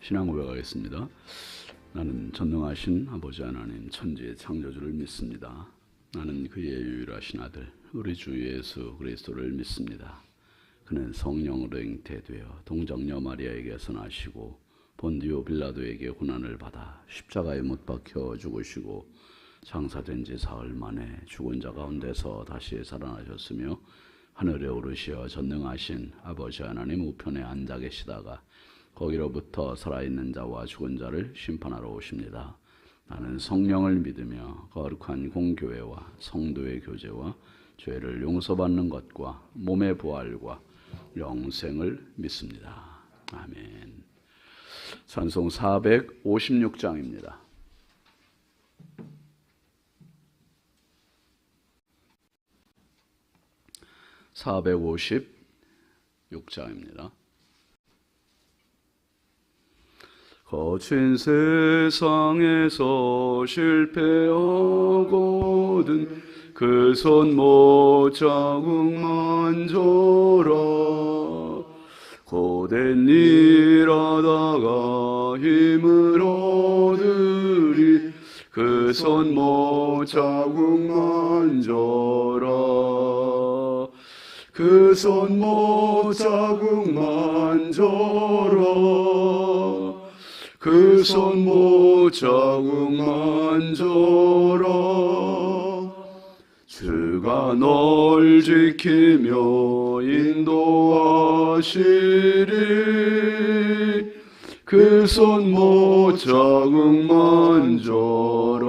신앙 고백하겠습니다. 나는 전능하신 아버지 하나님 천지의 창조주를 믿습니다. 나는 그의 유일하신 아들 우리 주 예수 그리스도를 믿습니다. 그는 성령으로 잉태되어 동정녀 마리아에게서 나시고 본디오 빌라도에게 고난을 받아 십자가에 못 박혀 죽으시고 장사된 지 사흘 만에 죽은 자 가운데서 다시 살아나셨으며 하늘에 오르시어 전능하신 아버지 하나님 우편에 앉아 계시다가 거기로부터 살아있는 자와 죽은 자를 심판하러 오십니다. 나는 성령을 믿으며 거룩한 공교회와 성도의 교제와 죄를 용서받는 것과 몸의 부활과 영생을 믿습니다. 아멘. 찬송 456장입니다. 456장입니다. 거친 세상에서 실패하거든 그 손 못 자국만 줘라. 고된 일 하다가 힘을 얻으리 그 손 못 자국만 줘라. 그 손 못 자국만 줘라. 그 손 못 자국만 줘라. 주가 널 지키며 인도하시리 그 손 못 자국만 줘라.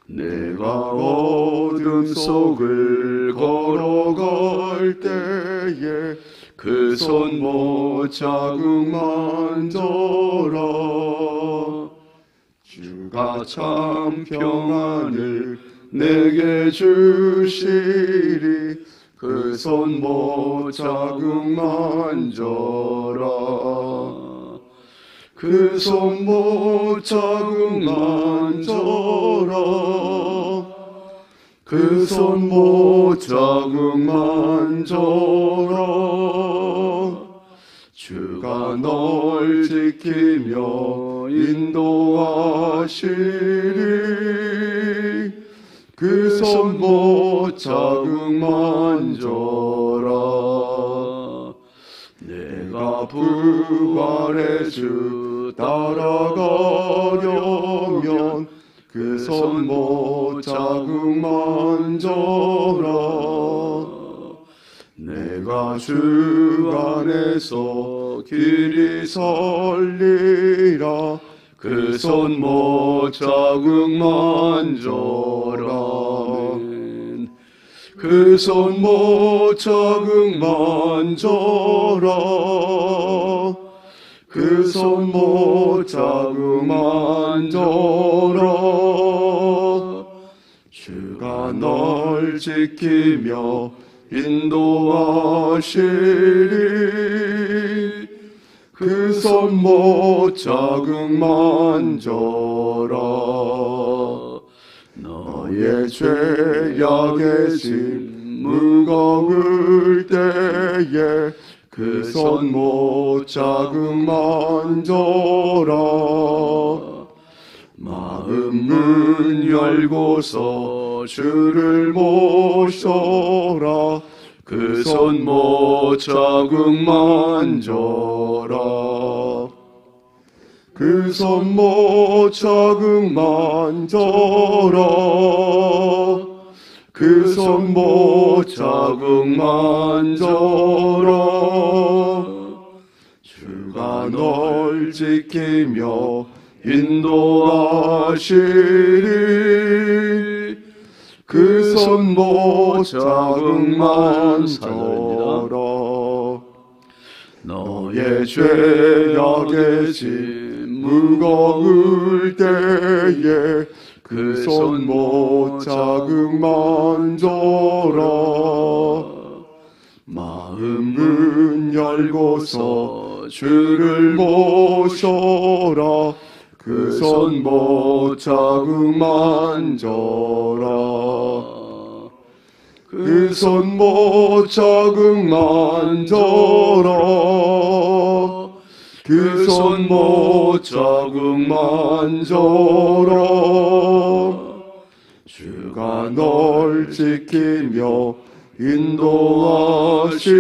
내가 어둠 속을 걸어갈 때에 그 손 못 자국만 줘라. 주가 참 평안을 내게 주시리 그 손 못 자국만 줘라. 그 손 못 자국만 줘라. 그 손 못 자국만 줘라. 주가 널 지키며 인도하시리 그 손 못 자국만 줘라. 내가 부활의 주 따라가려면 그 손 못 자국만 줘라. 내가 주 안에서 길이 설리라 그 손 못 자국만 줘라. 그 손 못 자국만 줘라. 그 손 못 자국만 줘라. 주가 널 지키며 인도하시리 그 손 못 자국만 줘라. 너의 죄악의 짐 무거울 때에 그 손 못 자국만 줘라. 마음 문 열고서 주를 모셔라. 그 손 못 자국만 줘라. 그 손 못 자국만 줘라. 그 손 못 자국만 줘라. 주가 널 지키며 인도하시리 그 손 못 자국만 줘라. 너의 죄악의 짐 무거울 때에 그 손 못 자국만 줘라. 마음 문 열고서 주를 모셔라. 그 손 못 자국만 줘라. 그 손 못 자국만 줘라. 그 손 못 자국 만져라. 주가 널 지키며 인도하시리.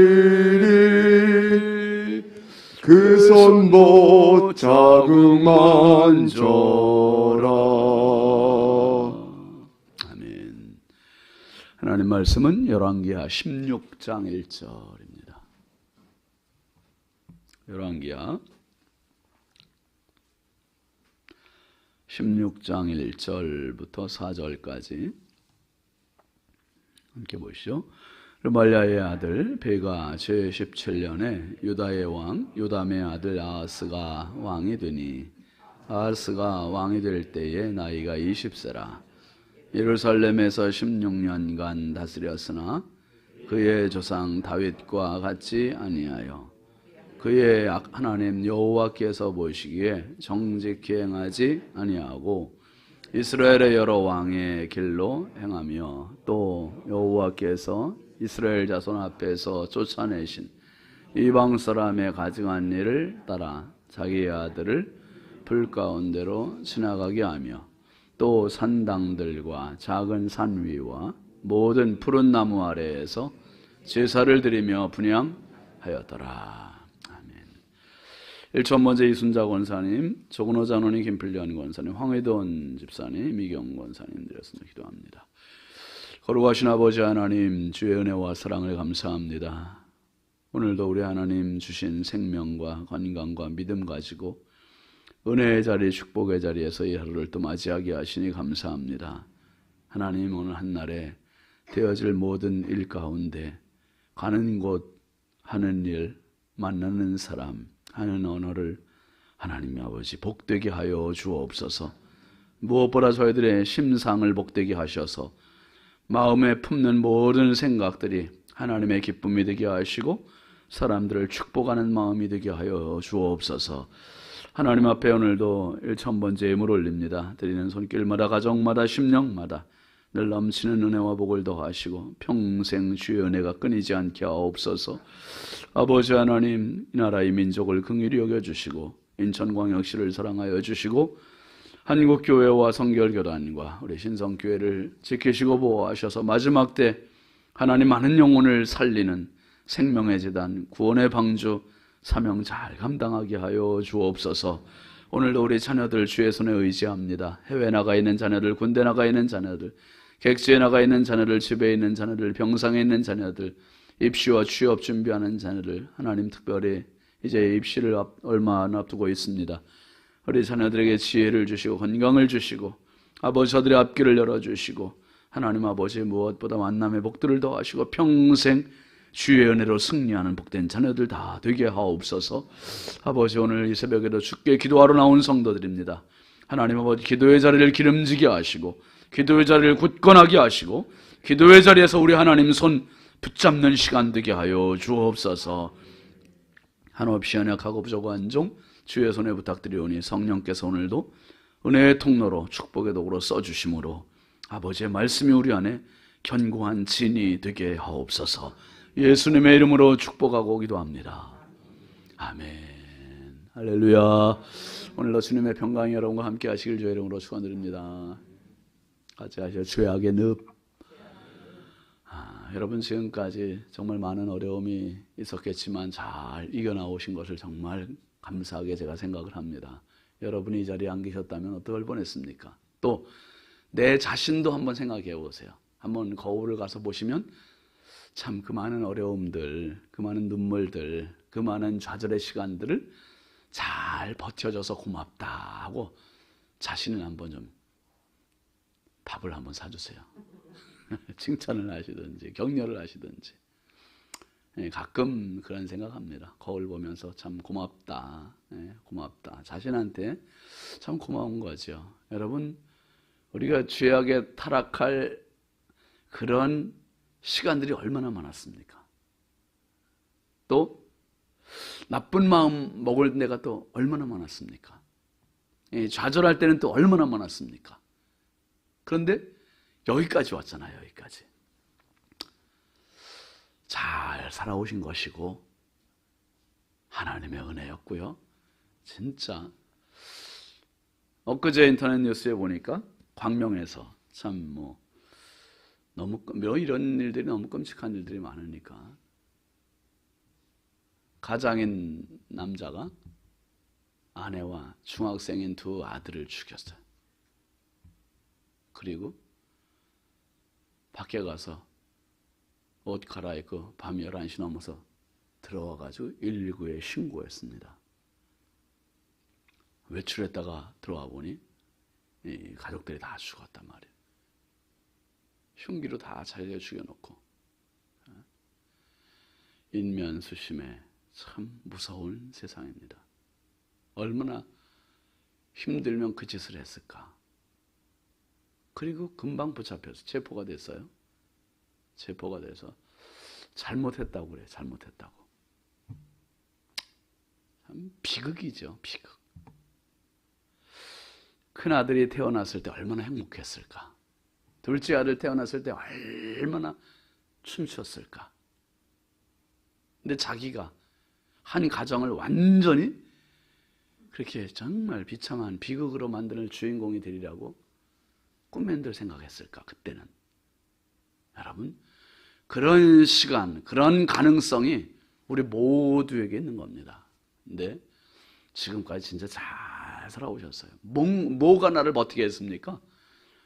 그 손 못 자국 만져라. 아멘. 하나님 말씀은 열왕기하 16장 1절입니다. 열왕기하 16장 1절부터 4절까지 함께 보시죠. 르말야의 아들 베가 제17년에 유다의 왕 요담의 아들 아하스가 왕이 되니 아하스가 왕이 될 때에 나이가 20세라. 예루살렘에서 16년간 다스렸으나 그의 조상 다윗과 같이 아니하여 그의 하나님 여호와께서 보시기에 정직히 행하지 아니하고 이스라엘의 여러 왕의 길로 행하며 또 여호와께서 이스라엘 자손 앞에서 쫓아내신 이방 사람의 가증한 일을 따라 자기의 아들을 불 가운데로 지나가게 하며 또 산당들과 작은 산 위와 모든 푸른 나무 아래에서 제사를 드리며 분향하였더라. 1천 번째 이순자 권사님, 조근호 장로님, 김필련 권사님, 황회돈 집사님, 미경 권사님 드렸습니다. 기도합니다. 거룩하신 아버지 하나님, 주의 은혜와 사랑을 감사합니다. 오늘도 우리 하나님 주신 생명과 건강과 믿음 가지고 은혜의 자리, 축복의 자리에서 이 하루를 또 맞이하게 하시니 감사합니다. 하나님, 오늘 한날에 되어질 모든 일 가운데 가는 곳, 하는 일, 만나는 사람, 하는 언어를 하나님 아버지 복되게 하여 주옵소서. 무엇보다 저희들의 심상을 복되게 하셔서 마음에 품는 모든 생각들이 하나님의 기쁨이 되게 하시고 사람들을 축복하는 마음이 되게 하여 주옵소서. 하나님 앞에 오늘도 1000번째 예물 올립니다. 드리는 손길마다 가정마다 심령마다 늘 넘치는 은혜와 복을 더하시고 평생 주의 은혜가 끊이지 않게 하옵소서. 아버지 하나님, 이 나라의 민족을 긍휼히 여겨주시고 인천광역시를 사랑하여 주시고 한국교회와 성결교단과 우리 신성교회를 지키시고 보호하셔서 마지막 때 하나님 많은 영혼을 살리는 생명의 재단, 구원의 방주 사명 잘 감당하게 하여 주옵소서. 오늘도 우리 자녀들 주의 손에 의지합니다. 해외 나가 있는 자녀들, 군대 나가 있는 자녀들, 객지에 나가 있는 자녀들, 집에 있는 자녀들, 병상에 있는 자녀들, 입시와 취업 준비하는 자녀들, 하나님 특별히 이제 입시를 얼마 안 앞두고 있습니다. 우리 자녀들에게 지혜를 주시고 건강을 주시고 아버지 저들의 앞길을 열어주시고 하나님 아버지 무엇보다 만남의 복들을 더하시고 평생 주의 은혜로 승리하는 복된 자녀들 다 되게 하옵소서. 아버지 오늘 이 새벽에도 주께 기도하러 나온 성도들입니다. 하나님 아버지 기도의 자리를 기름지게 하시고 기도의 자리를 굳건하게 하시고 기도의 자리에서 우리 하나님 손 붙잡는 시간 되게 하여 주옵소서. 한없이 연약하고 부족한 종 주의 손에 부탁드리오니 성령께서 오늘도 은혜의 통로로 축복의 도구로 써주심으로 아버지의 말씀이 우리 안에 견고한 진이 되게 하옵소서. 예수님의 이름으로 축복하고 기도합니다. 아멘. 할렐루야. 오늘도 주님의 평강이 여러분과 함께 하시길 주의 이름으로 축원드립니다. 같이 하시죠. 죄악의 늪. 여러분 지금까지 정말 많은 어려움이 있었겠지만 잘 이겨나오신 것을 정말 감사하게 제가 생각을 합니다. 여러분이 이 자리에 안 계셨다면 어떨 뻔했습니까? 또 내 자신도 한번 생각해 보세요. 한번 거울을 가서 보시면 참 그 많은 어려움들, 그 많은 눈물들, 그 많은 좌절의 시간들을 잘 버텨줘서 고맙다 하고 자신을 한번 좀 밥을 한번 사주세요. 칭찬을 하시든지 격려를 하시든지. 가끔 그런 생각합니다. 거울 보면서 참 고맙다. 고맙다. 자신한테 참 고마운 거죠. 여러분, 우리가 죄악에 타락할 그런 시간들이 얼마나 많았습니까? 또 나쁜 마음 먹을 때가 또 얼마나 많았습니까? 좌절할 때는 또 얼마나 많았습니까? 그런데 여기까지 왔잖아요. 여기까지 잘 살아오신 것이고 하나님의 은혜였고요. 진짜 엊그제 인터넷 뉴스에 보니까 광명에서 참 너무 이런 일들이 너무 끔찍한 일들이 많으니까 가장인 남자가 아내와 중학생인 두 아들을 죽였어요. 그리고 밖에 가서 옷 갈아입고 밤 11시 넘어서 들어와가지고 119에 신고했습니다. 외출했다가 들어와 보니 이 가족들이 다 죽었단 말이에요. 흉기로 다 잘려 죽여놓고. 인면수심에 참 무서운 세상입니다. 얼마나 힘들면 그 짓을 했을까. 그리고 금방 붙잡혀서 체포가 됐어요. 체포가 돼서 잘못했다고 그래요. 잘못했다고. 참 비극이죠. 비극. 큰아들이 태어났을 때 얼마나 행복했을까. 둘째 아들 태어났을 때 얼마나 춤췄을까. 근데 자기가 한 가정을 완전히 그렇게 정말 비참한 비극으로 만드는 주인공이 되리라고 꿈맨들 생각했을까. 그때는. 여러분, 그런 시간, 그런 가능성이 우리 모두에게 있는 겁니다. 근데 지금까지 진짜 잘 살아오셨어요. 뭐가 나를 버티게 했습니까?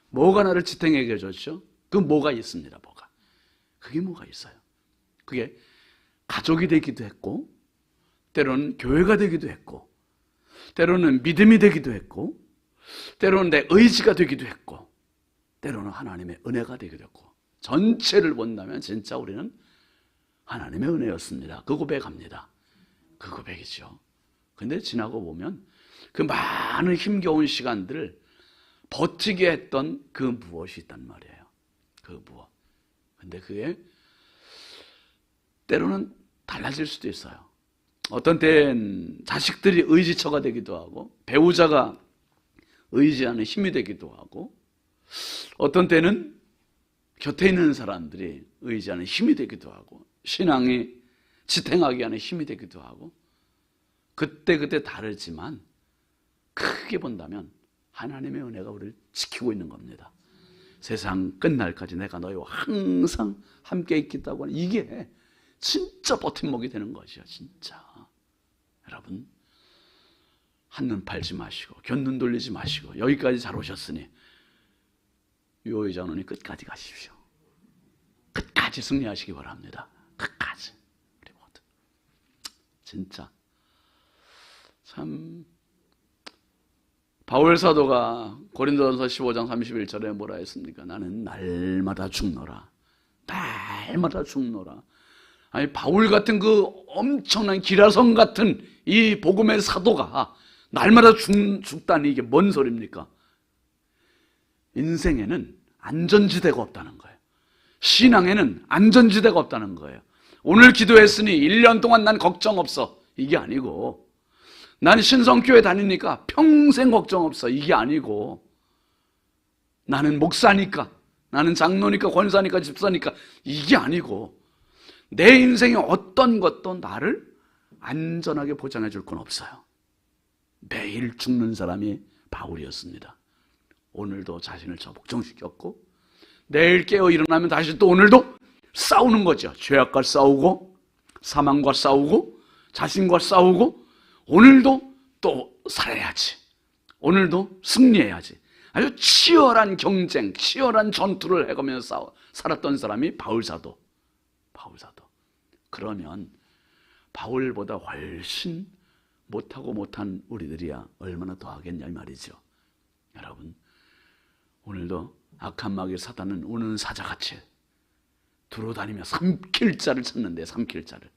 뭐가 나를 지탱하게 해줬죠? 그 뭐가 있습니다. 뭐가. 그게 뭐가 있어요. 그게 가족이 되기도 했고, 때로는 교회가 되기도 했고, 때로는 믿음이 되기도 했고, 때로는 내 의지가 되기도 했고, 때로는 하나님의 은혜가 되기도 했고, 전체를 본다면 진짜 우리는 하나님의 은혜였습니다. 그 고백합니다. 그 고백이죠. 근데 지나고 보면 그 많은 힘겨운 시간들을 버티게 했던 그 무엇이 있단 말이에요. 그 무엇. 근데 그게 때로는 달라질 수도 있어요. 어떤 때는 자식들이 의지처가 되기도 하고, 배우자가 의지하는 힘이 되기도 하고, 어떤 때는 곁에 있는 사람들이 의지하는 힘이 되기도 하고, 신앙이 지탱하게 하는 힘이 되기도 하고, 그때 다르지만 크게 본다면 하나님의 은혜가 우리를 지키고 있는 겁니다. 세상 끝날까지 내가 너희와 항상 함께 있겠다고 하는 이게 진짜 버팀목이 되는 것이야. 진짜. 여러분, 한눈 팔지 마시고 곁눈 돌리지 마시고 여기까지 잘 오셨으니 유호의장로님 끝까지 가십시오. 끝까지 승리하시기 바랍니다. 끝까지. 우리 모두 진짜 참 바울 사도가 고린도전서 15장 31절에 뭐라 했습니까? 나는 날마다 죽노라. 날마다 죽노라. 아니 바울 같은 그 엄청난 기라성 같은 이 복음의 사도가 날마다 죽다니 이게 뭔 소리입니까? 인생에는 안전지대가 없다는 거예요. 신앙에는 안전지대가 없다는 거예요. 오늘 기도했으니 1년 동안 난 걱정 없어. 이게 아니고 나는 신성교회 다니니까 평생 걱정 없어. 이게 아니고 나는 목사니까, 나는 장로니까, 권사니까, 집사니까 이게 아니고 내 인생의 어떤 것도 나를 안전하게 보장해 줄 건 없어요. 매일 죽는 사람이 바울이었습니다. 오늘도 자신을 저복종시켰고 내일 깨어 일어나면 다시 또 오늘도 싸우는 거죠. 죄악과 싸우고 사망과 싸우고 자신과 싸우고 오늘도 또 살아야지. 오늘도 승리해야지. 아주 치열한 경쟁, 치열한 전투를 해가면서 살았던 사람이 바울사도. 그러면 바울보다 훨씬 못한 우리들이야 얼마나 더 하겠냐 이 말이죠. 여러분, 오늘도 악한 마귀 사단은 우는 사자같이 두루다니며 삼킬 자를 찾는데 삼킬 자를.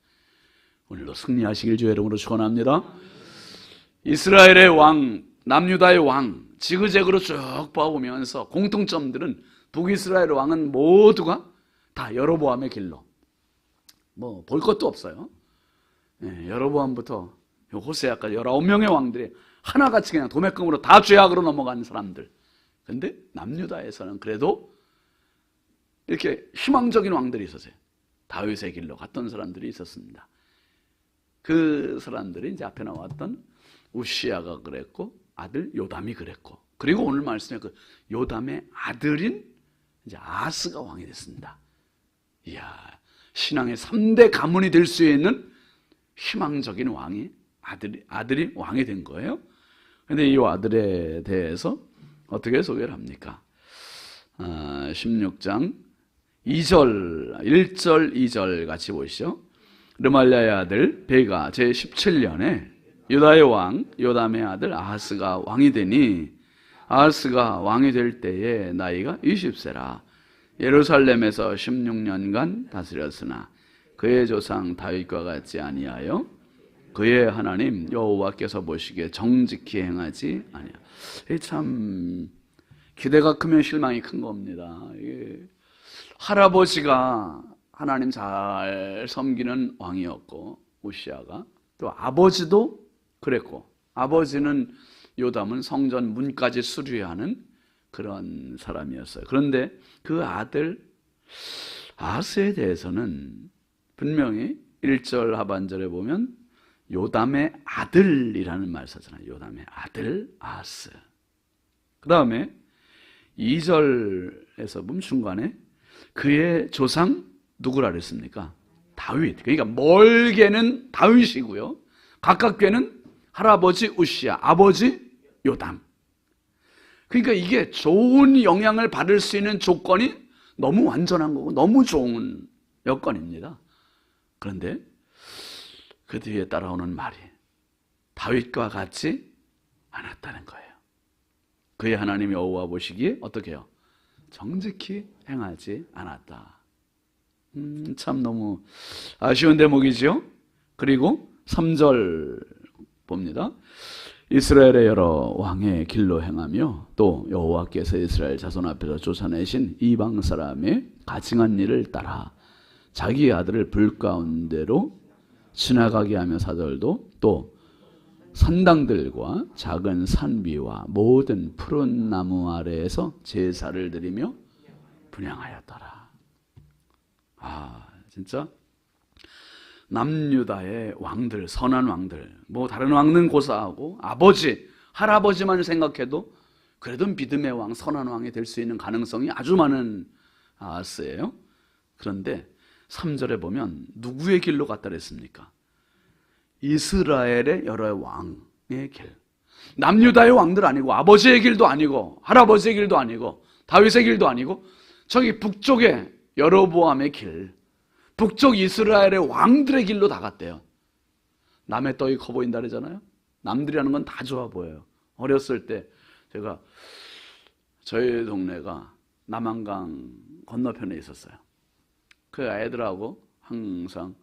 오늘도 승리하시길 주의 이름으로 축원합니다. 이스라엘의 왕, 남유다의 왕 지그재그로 쭉 봐보면서 공통점들은 북이스라엘 왕은 모두가 다 여로보암의 길로 뭐 볼 것도 없어요. 여로보암부터 호세아까지 19명의 왕들이 하나같이 그냥 도매금으로 다 죄악으로 넘어간 사람들. 근데 남유다에서는 그래도 이렇게 희망적인 왕들이 있었어요. 다윗의 길로 갔던 사람들이 있었습니다. 그 사람들이 이제 앞에 나왔던 우시야가 그랬고 아들 요담이 그랬고, 그리고 오늘 말씀에 그 요담의 아들인 이제 아하스가 왕이 됐습니다. 이야, 신앙의 3대 가문이 될 수 있는 희망적인 왕이 아들이 왕이 된 거예요. 그런데 이 아들에 대해서 어떻게 소개를 합니까? 16장 1절 2절 같이 보시죠. 르말랴의 아들 베가 제17년에 유다의 왕 요담의 아들 아하스가 왕이 되니, 아하스가 왕이 될 때에 나이가 20세라. 예루살렘에서 16년간 다스렸으나 그의 조상 다윗과 같지 아니하여 그의 하나님 여호와께서 보시기에 정직히 행하지 아니하. 참 기대가 크면 실망이 큰 겁니다. 할아버지가 하나님 잘 섬기는 왕이었고 우시야가, 또 아버지도 그랬고, 아버지는 요담은 성전 문까지 수리하는 그런 사람이었어요. 그런데 그 아들 아하스에 대해서는 분명히 1절 하반절에 보면 요담의 아들이라는 말 쓰잖아요. 요담의 아들 아하스. 그 다음에 2절에서 보면 중간에 그의 조상 누구라 그랬습니까? 다윗. 그러니까 멀게는 다윗이고요, 가깝게는 할아버지 우시야, 아버지 요담. 그러니까 이게 좋은 영향을 받을 수 있는 조건이 너무 완전한 거고 너무 좋은 여건입니다. 그런데 그 뒤에 따라오는 말이 다윗과 같지 않았다는 거예요. 그의 하나님 여호와 보시기에 어떻게 해요? 정직히 행하지 않았다. 참 너무 아쉬운 대목이죠. 그리고 3절 봅니다. 이스라엘의 여러 왕의 길로 행하며 또 여호와께서 이스라엘 자손 앞에서 쫓아내신 이방 사람의 가증한 일을 따라 자기 아들을 불 가운데로 지나가게 하며, 4절도 또 산당들과 작은 산 위와 모든 푸른 나무 아래에서 제사를 드리며 분향하였더라. 진짜 남유다의 왕들, 선한 왕들, 뭐 다른 왕은 고사하고 아버지, 할아버지만 생각해도 그래도 믿음의 왕, 선한 왕이 될 수 있는 가능성이 아주 많은 아하스예요. 그런데 3절에 보면 누구의 길로 갔다 그랬습니까? 이스라엘의 여러 왕의 길. 남유다의 왕들 아니고, 아버지의 길도 아니고, 할아버지의 길도 아니고, 다윗의 길도 아니고, 저기 북쪽의 여로보암의 길, 북쪽 이스라엘의 왕들의 길로 다 갔대요. 남의 떡이 커 보인다 그러잖아요. 남들이 하는 건 다 좋아 보여요. 어렸을 때 제가, 저희 동네가 남한강 건너편에 있었어요. 그 아이들하고 항상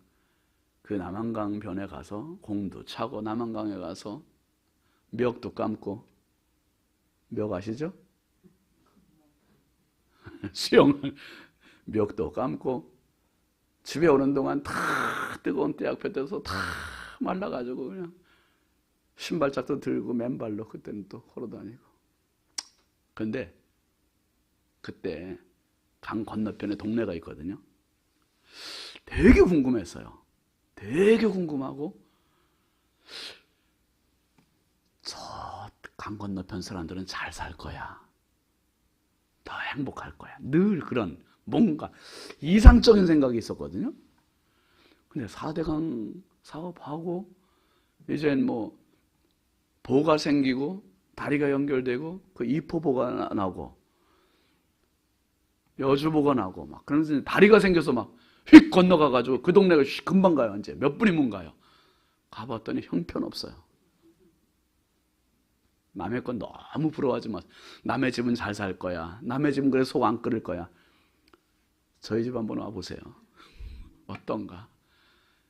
그 남한강 변에 가서 공도 차고, 남한강에 가서 멱도 감고, 멱 아시죠? 수영, 멱도 감고, 집에 오는 동안 다 뜨거운 떼약볕 돼서 다 말라가지고 그냥 신발짝도 들고 맨발로 그때는 또 걸어다니고. 그런데 그때 강 건너편에 동네가 있거든요. 되게 궁금했어요. 되게 궁금하고, 저 강 건너편 사람들은 잘 살 거야, 더 행복할 거야, 늘 그런 뭔가 이상적인 생각이 있었거든요. 근데 4대강 사업하고 이젠 뭐 보가 생기고 다리가 연결되고 그 이포보가 나고 여주보가 나고 막 그러면서 다리가 생겨서 막 휙 건너가가지고 그 동네가 금방 가요. 이제 몇 분이면 가요. 가봤더니 형편없어요. 남의 건 너무 부러워하지 마세요. 남의 집은 잘 살 거야, 남의 집은 그래 속 안 끓일 거야. 저희 집 한번 와보세요. 어떤가?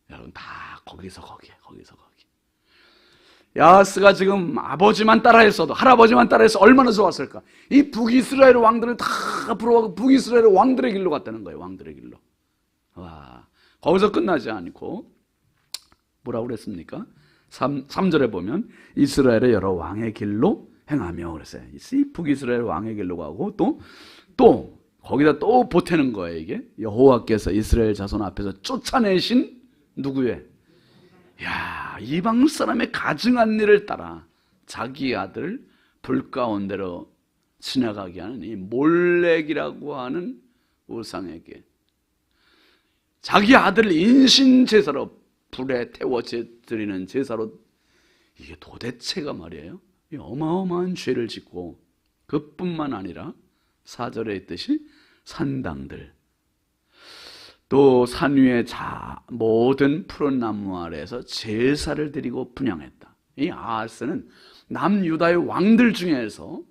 여러분 다 거기서 거기. 야하스가 지금 아버지만 따라했어도, 할아버지만 따라해서 얼마나 좋았을까. 이 북이스라엘 왕들은 다 부러워하고 북이스라엘 왕들의 길로 갔다는 거예요. 왕들의 길로. 와, 거기서 끝나지 않고 뭐라고 그랬습니까? 3절에 보면 이스라엘의 여러 왕의 길로 행하며 그랬어요. 이 북이스라엘 왕의 길로 가고 또 거기다 또 보태는 거예요. 이게 여호와께서 이스라엘 자손 앞에서 쫓아내신 누구의? 야, 이방 사람의 가증한 일을 따라 자기 아들을 불 가운데로 지나가게 하는 이 몰렉이라고 하는 우상에게 자기 아들을 인신제사로 불에 태워 드리는 제사로, 이게 도대체가 말이에요, 이 어마어마한 죄를 짓고, 그뿐만 아니라 4절에 있듯이 산당들, 또 산 위의 모든 푸른 나무 아래에서 제사를 드리고 분향했다. 이 아하스는 남유다의 왕들 중에서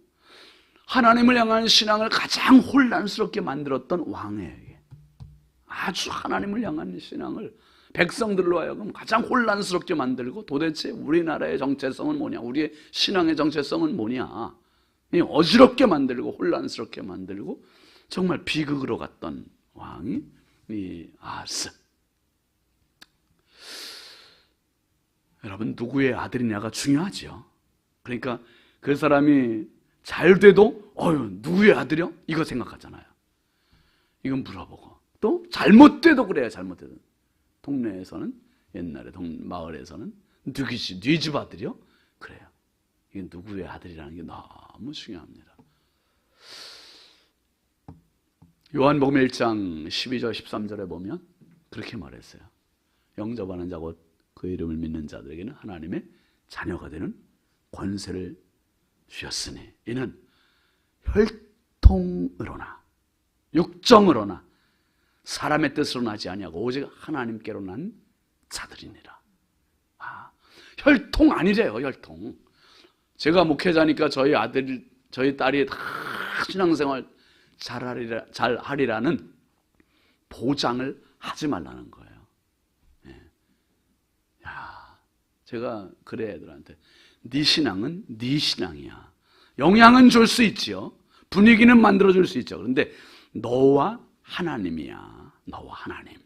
하나님을 향한 신앙을 가장 혼란스럽게 만들었던 왕에게, 아주 하나님을 향한 신앙을 백성들로 하여금 가장 혼란스럽게 만들고, 도대체 우리나라의 정체성은 뭐냐, 우리의 신앙의 정체성은 뭐냐, 어지럽게 만들고 혼란스럽게 만들고 정말 비극으로 갔던 왕이 이 아하스. 여러분, 누구의 아들이냐가 중요하죠. 그러니까 그 사람이 잘 돼도 누구의 아들이요? 이거 생각하잖아요. 이건 물어보고, 또 잘못돼도 그래요. 잘못돼도 동네에서는, 옛날에 마을에서는 누구지? 네 집 아들이요? 그래요. 이게 누구의 아들이라는 게 너무 중요합니다. 요한복음 1장 12절 13절에 보면 그렇게 말했어요. 영접하는 자고 그 이름을 믿는 자들에게는 하나님의 자녀가 되는 권세를 주셨으니 이는 혈통으로나 육정으로나 사람의 뜻으로 나지 아니하고 오직 하나님께로 난 자들이니라. 혈통 아니래요. 혈통. 제가 목회자니까 저희 딸이 다 신앙생활 잘하리라는 보장을 하지 말라는 거예요. 제가 그래, 애들한테 네 신앙은 네 신앙이야. 영향은 줄 수 있지요. 분위기는 만들어줄 수 있죠. 그런데 너와 하나님이야. 너와 하나님.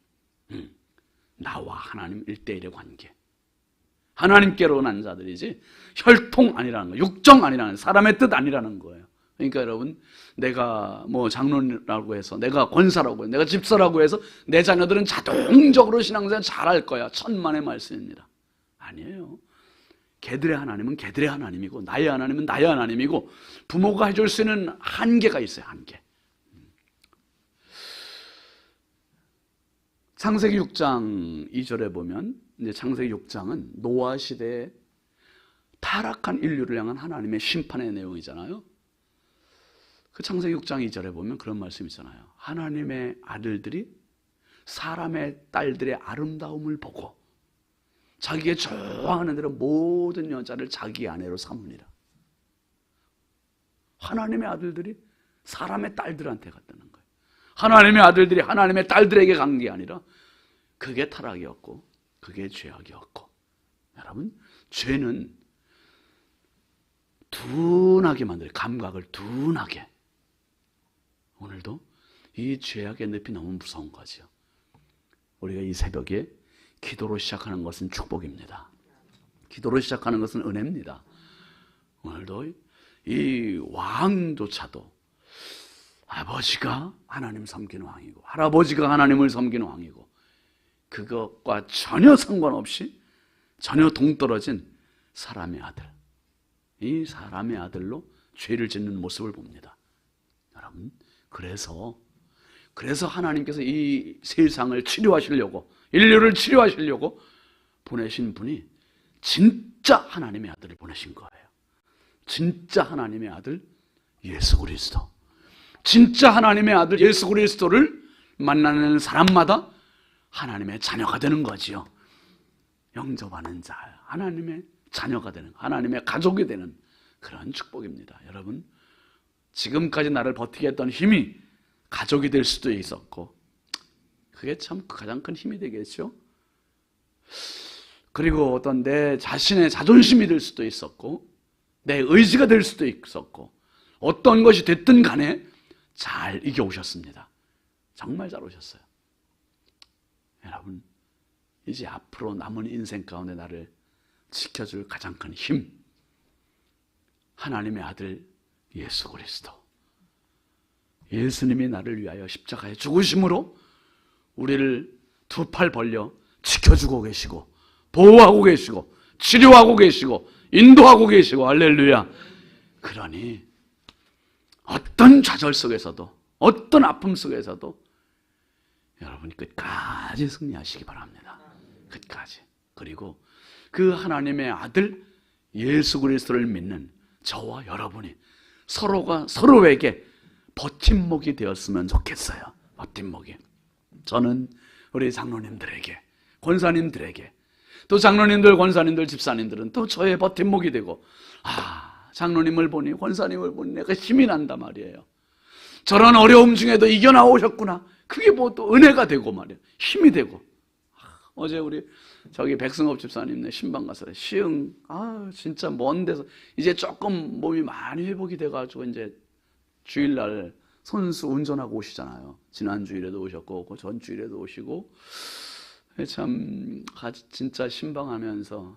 나와 하나님 1대1의 관계. 하나님께로 난 자들이지 혈통 아니라는 거예요. 육정 아니라는, 사람의 뜻 아니라는 거예요. 그러니까 여러분, 내가 뭐 장로라고 해서, 내가 권사라고 해서, 내가 집사라고 해서 내 자녀들은 자동적으로 신앙생활 잘할 거야. 천만의 말씀입니다. 아니에요. 걔들의 하나님은 걔들의 하나님이고, 나의 하나님은 나의 하나님이고, 부모가 해줄 수 있는 한계가 있어요. 한계. 창세기 6장 2절에 보면, 이제 창세기 6장은 노아 시대에 타락한 인류를 향한 하나님의 심판의 내용이잖아요. 그 창세기 6장 2절에 보면 그런 말씀이 있잖아요. 하나님의 아들들이 사람의 딸들의 아름다움을 보고 자기가 좋아하는 대로 모든 여자를 자기 아내로 삼으니라. 하나님의 아들들이 사람의 딸들한테 갔다는 거예요. 하나님의 아들들이 하나님의 딸들에게 간 게 아니라, 그게 타락이었고 그게 죄악이었고. 여러분, 죄는 둔하게 만들어요. 감각을 둔하게. 오늘도 이 죄악의 늪이 너무 무서운 거죠. 우리가 이 새벽에 기도로 시작하는 것은 축복입니다. 기도로 시작하는 것은 은혜입니다. 오늘도 이 왕조차도 아버지가 하나님 섬기는 왕이고 할아버지가 하나님을 섬기는 왕이고, 그것과 전혀 상관없이 전혀 동떨어진 사람의 아들, 이 사람의 아들로 죄를 짓는 모습을 봅니다. 여러분, 그래서 하나님께서 이 세상을 치료하시려고, 인류를 치료하시려고 보내신 분이 진짜 하나님의 아들을 보내신 거예요. 진짜 하나님의 아들 예수 그리스도. 진짜 하나님의 아들 예수 그리스도를 만나는 사람마다 하나님의 자녀가 되는 거지요. 영접하는 자, 하나님의 자녀가 되는, 하나님의 가족이 되는 그런 축복입니다. 여러분, 지금까지 나를 버티게 했던 힘이 가족이 될 수도 있었고, 그게 참 가장 큰 힘이 되겠죠. 그리고 어떤 내 자신의 자존심이 될 수도 있었고, 내 의지가 될 수도 있었고, 어떤 것이 됐든 간에 잘 이겨오셨습니다. 정말 잘 오셨어요. 여러분, 이제 앞으로 남은 인생 가운데 나를 지켜줄 가장 큰 힘, 하나님의 아들 예수 그리스도. 예수님이 나를 위하여 십자가에 죽으심으로 우리를 두 팔 벌려 지켜주고 계시고 보호하고 계시고 치료하고 계시고 인도하고 계시고 할렐루야. 그러니 어떤 좌절 속에서도 어떤 아픔 속에서도 여러분이 끝까지 승리하시기 바랍니다. 끝까지. 그리고 그 하나님의 아들 예수 그리스도를 믿는 저와 여러분이 서로가 서로에게 버팀목이 되었으면 좋겠어요. 버팀목이. 저는 우리 장로님들에게, 권사님들에게, 또 장로님들, 권사님들, 집사님들은 또 저의 버팀목이 되고, 장로님을 보니, 권사님을 보니 내가 힘이 난다 말이에요. 저런 어려움 중에도 이겨나오셨구나. 그게 뭐 또 은혜가 되고 말이에요. 힘이 되고. 어제 우리 저기 백승업 집사님 신방 가서 시흥, 진짜 먼 데서 이제 조금 몸이 많이 회복이 돼가지고 이제 주일날 손수 운전하고 오시잖아요. 지난 주일에도 오셨고 그 전 주일에도 오시고, 참 진짜 신방하면서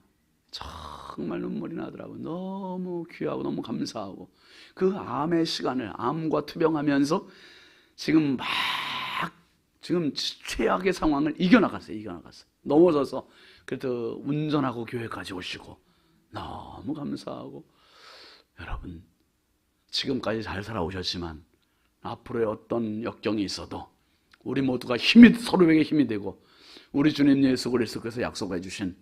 정말 눈물이 나더라고요. 너무 귀하고 너무 감사하고, 그 암의 시간을 암과 투병하면서 지금 최악의 상황을 이겨나갔어요. 넘어져서 그래도 운전하고 교회까지 오시고 너무 감사하고, 여러분 지금까지 잘 살아오셨지만 앞으로의 어떤 역경이 있어도 우리 모두가 서로에게 힘이 되고, 우리 주님 예수 그리스도께서 약속해 주신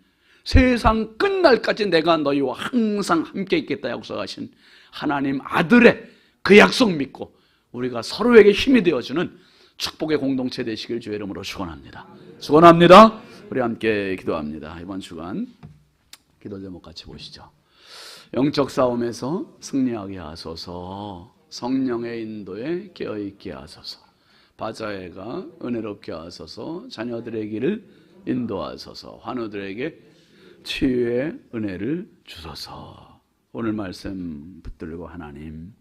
세상 끝날까지 내가 너희와 항상 함께 있겠다 약속하신 하나님 아들의 그 약속 믿고 우리가 서로에게 힘이 되어주는 축복의 공동체 되시길 주의 이름으로 축원합니다. 축원합니다. 우리 함께 기도합니다. 이번 주간 기도 제목 같이 보시죠. 영적 싸움에서 승리하게 하소서. 성령의 인도에 깨어있게 하소서. 바자회가 은혜롭게 하소서. 자녀들의 길을 인도하소서. 환우들에게 치유의 은혜를 주소서. 오늘 말씀 붙들고 하나님,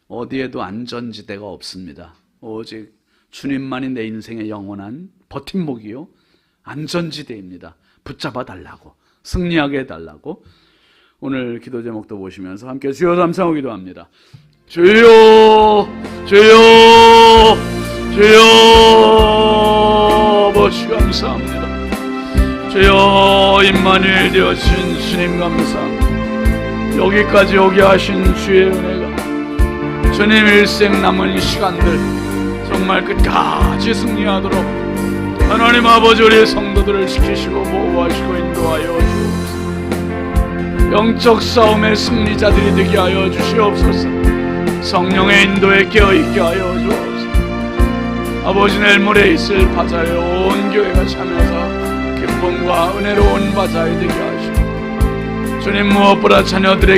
어디에도 안전지대가 없습니다. 오직 주님만이 내 인생의 영원한 버팀목이요 안전지대입니다. 붙잡아 달라고, 승리하게 해달라고. 오늘 기도 제목도 보시면서 함께 주여 감사하고 기도합니다. 주여, 주여, 주여, 아버지 감사합니다. 주여, 임마누엘 되어신 주님 감사합니다. 여기까지 오게 하신 주의 은혜가 주님 일생 남은 시간들 정말 끝까지 승리하도록 하나님 아버지 우리 성도들을 지키시고 보호하시고 인도하여 주옵소서. 영적 싸움의 승리자들이 되게 하여 주시옵소서. 성령의 인도에 깨어있게 하여 주옵소서. 아버지 내일 모레 있을 바자회 온 교회가 참여해서 기쁨과 은혜로운 바자회 되게 하시고, 주님 무엇보다 자녀들의